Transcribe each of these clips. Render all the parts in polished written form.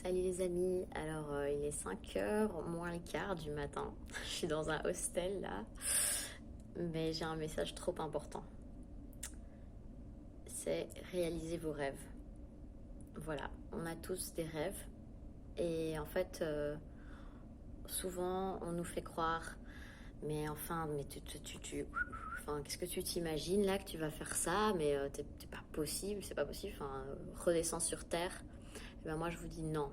Salut les amis, alors il est 5h moins le quart du matin, je suis dans un hostel là, mais j'ai un message trop important, c'est réaliser vos rêves. Voilà, on a tous des rêves et en fait souvent on nous fait croire, mais enfin, mais enfin, qu'est-ce que tu t'imagines là que tu vas faire ça, mais t'es pas possible, c'est pas possible, enfin redescends sur terre. Et ben moi je vous dis non.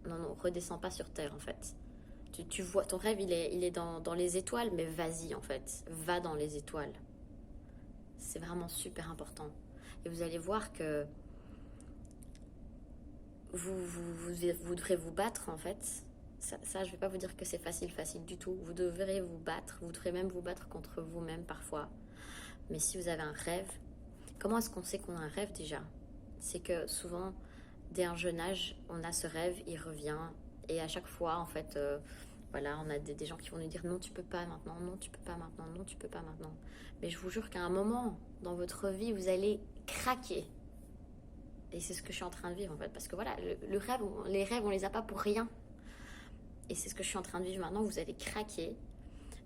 Non, non, redescends pas sur Terre en fait. Tu vois, ton rêve il est dans les étoiles, mais vas-y en fait. Va dans les étoiles. C'est vraiment super important. Et vous allez voir que vous devrez vous battre en fait. Ça, je vais pas vous dire que c'est facile du tout. Vous devrez vous battre. Vous devrez même vous battre contre vous-même parfois. Mais si vous avez un rêve, comment est-ce qu'on sait qu'on a un rêve déjà? C'est que souvent, dès un jeune âge, on a ce rêve, il revient. Et à chaque fois, en fait, voilà, on a des gens qui vont nous dire non, tu peux pas maintenant, non, tu peux pas maintenant, non, tu peux pas maintenant. Mais je vous jure qu'à un moment dans votre vie, vous allez craquer. Et c'est ce que je suis en train de vivre en fait. Parce que voilà, le rêve, les rêves, on les a pas pour rien. Et c'est ce que je suis en train de vivre maintenant, vous allez craquer.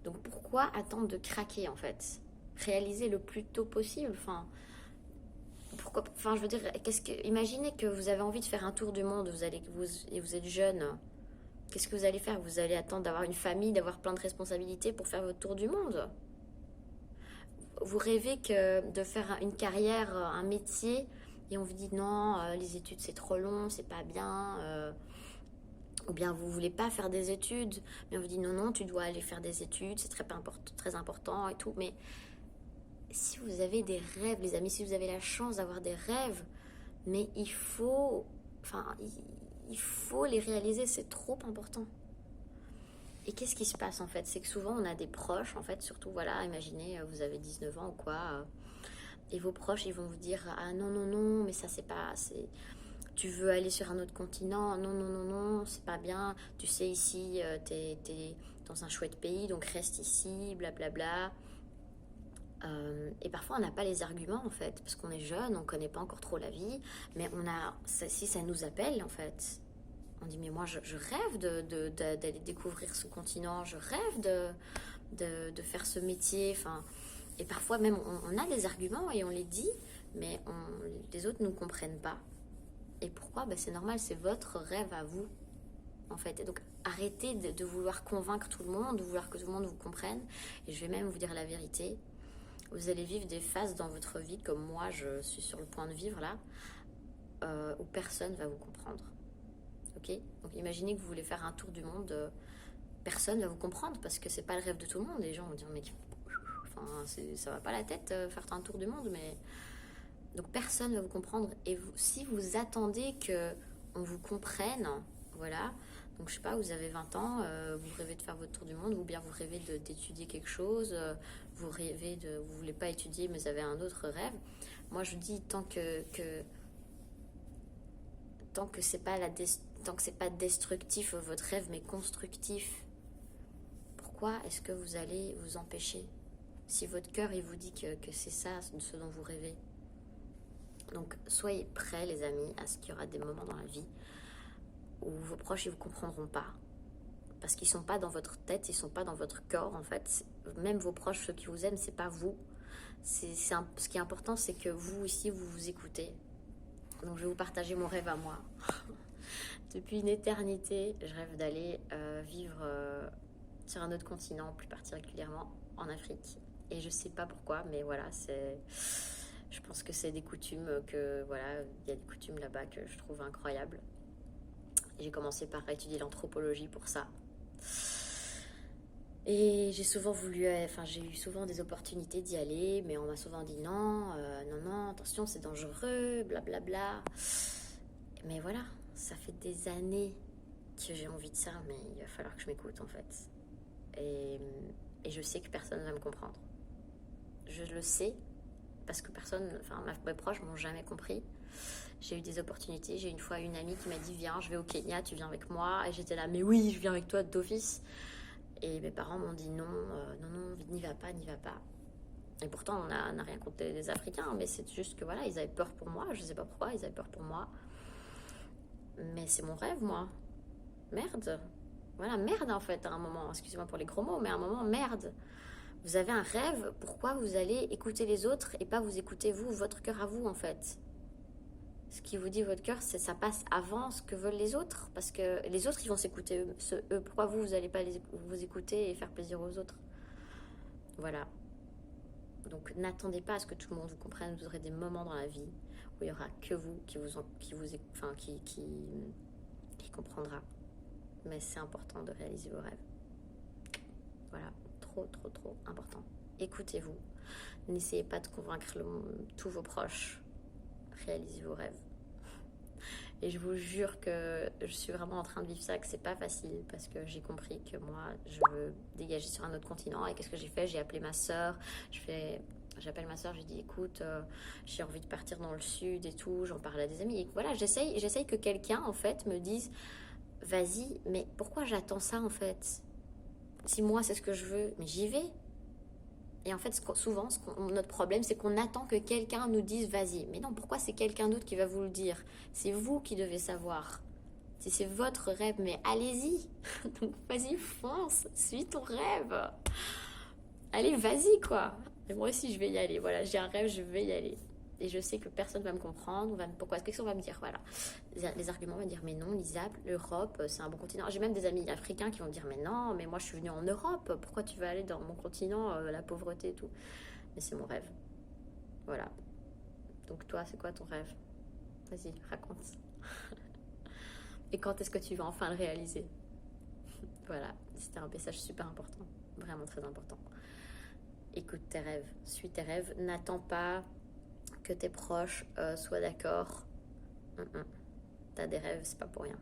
Donc pourquoi attendre de craquer en fait? Réaliser le plus tôt possible. Enfin, pourquoi, enfin, je veux dire, imaginez que vous avez envie de faire un tour du monde, et vous êtes jeune. Qu'est-ce que vous allez faire? Vous allez attendre d'avoir une famille, d'avoir plein de responsabilités pour faire votre tour du monde? Vous rêvez que de faire une carrière, un métier, et on vous dit non, les études c'est trop long, c'est pas bien. Ou bien vous voulez pas faire des études, mais on vous dit non, non, tu dois aller faire des études, c'est très important et tout. Mais si vous avez des rêves, les amis, si vous avez la chance d'avoir des rêves, mais enfin, il faut les réaliser, c'est trop important. Et qu'est-ce qui se passe en fait? C'est que souvent on a des proches, en fait, surtout voilà, imaginez, vous avez 19 ans ou quoi, et vos proches ils vont vous dire ah non, non, non, mais ça c'est pas. Tu veux aller sur un autre continent, non, non, non, non, c'est pas bien. Tu sais, ici, t'es dans un chouette pays, donc reste ici, blablabla. Et parfois, on n'a pas les arguments, en fait, parce qu'on est jeune, on connaît pas encore trop la vie, mais si ça nous appelle, en fait, on dit, mais moi, je rêve d'aller découvrir ce continent, je rêve de faire ce métier, enfin, et parfois même, on a des arguments et on les dit, mais les autres ne nous comprennent pas. Et pourquoi? Ben, c'est normal, c'est votre rêve à vous, en fait. Et donc, arrêtez de vouloir convaincre tout le monde, de vouloir que tout le monde vous comprenne. Et je vais même vous dire la vérité. Vous allez vivre des phases dans votre vie, comme moi, je suis sur le point de vivre là, où personne va vous comprendre. Ok? Donc, imaginez que vous voulez faire un tour du monde, personne va vous comprendre, parce que c'est pas le rêve de tout le monde. Les gens vont dire, mais enfin, ça va pas la tête, faire un tour du monde, mais... Donc personne ne va vous comprendre. Et si vous attendez qu'on vous comprenne, voilà, donc je sais pas, vous avez 20 ans, vous rêvez de faire votre tour du monde, ou bien vous rêvez d'étudier quelque chose, vous voulez pas étudier mais vous avez un autre rêve. Moi je dis tant que c'est pas destructif votre rêve, mais constructif, pourquoi est-ce que vous allez vous empêcher? Si votre cœur il vous dit que c'est ça ce dont vous rêvez. Donc soyez prêts les amis à ce qu'il y aura des moments dans la vie où vos proches ils vous comprendront pas, parce qu'ils sont pas dans votre tête, ils sont pas dans votre corps en fait. Même vos proches, ceux qui vous aiment, c'est pas vous. Ce qui est important, c'est que vous ici vous vous écoutez. Donc je vais vous partager mon rêve à moi. Depuis une éternité, je rêve d'aller vivre sur un autre continent, plus particulièrement en Afrique. Et je sais pas pourquoi, mais voilà, je pense que c'est des coutumes voilà, il y a des coutumes là-bas que je trouve incroyables. Et j'ai commencé par étudier l'anthropologie pour ça. Et j'ai eu souvent des opportunités d'y aller, mais on m'a souvent dit non, non, non, attention, c'est dangereux, blablabla. Mais voilà, ça fait des années que j'ai envie de ça, mais il va falloir que je m'écoute en fait. Et je sais que personne ne va me comprendre. Je le sais, parce que mes proches m'ont jamais compris. J'ai eu des opportunités, j'ai une fois une amie qui m'a dit viens, je vais au Kenya, tu viens avec moi, et j'étais là mais oui, je viens avec toi d'office. Et mes parents m'ont dit non, non, non, n'y va pas, n'y va pas. Et pourtant on n'a rien contre les Africains, mais c'est juste que voilà, ils avaient peur pour moi, je sais pas pourquoi, ils avaient peur pour moi. mais c'est mon rêve, moi. Merde. Voilà, merde en fait, à un moment. Excusez-moi pour les gros mots, mais à un moment, merde. Vous avez un rêve, pourquoi vous allez écouter les autres et pas vous écouter vous, votre cœur à vous en fait? Ce qui vous dit votre cœur, c'est ça passe avant ce que veulent les autres. Parce que les autres, ils vont s'écouter eux. Pourquoi vous n'allez pas vous écouter et faire plaisir aux autres? Voilà. Donc n'attendez pas à ce que tout le monde vous comprenne. Vous aurez des moments dans la vie où il n'y aura que vous qui comprendra. Mais c'est important de réaliser vos rêves. Voilà, trop, trop, trop important. Écoutez-vous. N'essayez pas de convaincre tous vos proches. Réalisez vos rêves. Et je vous jure que je suis vraiment en train de vivre ça, que c'est pas facile parce que j'ai compris que moi, je veux dégager sur un autre continent. Et qu'est-ce que j'ai fait? J'ai appelé ma soeur. J'appelle ma soeur, j'ai dit écoute, j'ai envie de partir dans le sud et tout. J'en parle à des amis. Et voilà, j'essaye que quelqu'un en fait me dise vas-y, mais pourquoi j'attends ça en fait? Si moi c'est ce que je veux, mais j'y vais. Et en fait, souvent, notre problème, c'est qu'on attend que quelqu'un nous dise vas-y. Mais non, pourquoi c'est quelqu'un d'autre qui va vous le dire? C'est vous qui devez savoir. Si c'est votre rêve, mais allez-y. Donc vas-y, fonce, suis ton rêve. Allez, vas-y quoi. Et moi aussi, je vais y aller. Voilà, j'ai un rêve, je vais y aller. Et je sais que personne va me comprendre. Pourquoi? Qu'est-ce qu'on va me dire? Voilà. Les arguments vont dire mais non, Lisa, l'Europe, c'est un bon continent. J'ai même des amis africains qui vont dire mais non, mais moi je suis venue en Europe. Pourquoi tu vas aller dans mon continent, la pauvreté et tout? Mais c'est mon rêve. Voilà. Donc toi, c'est quoi ton rêve? Vas-y, raconte. Et quand est-ce que tu vas enfin le réaliser? Voilà, c'était un message super important. Vraiment très important. Écoute tes rêves, suis tes rêves. N'attends pas que tes proches soient d'accord. T'as des rêves, c'est pas pour rien.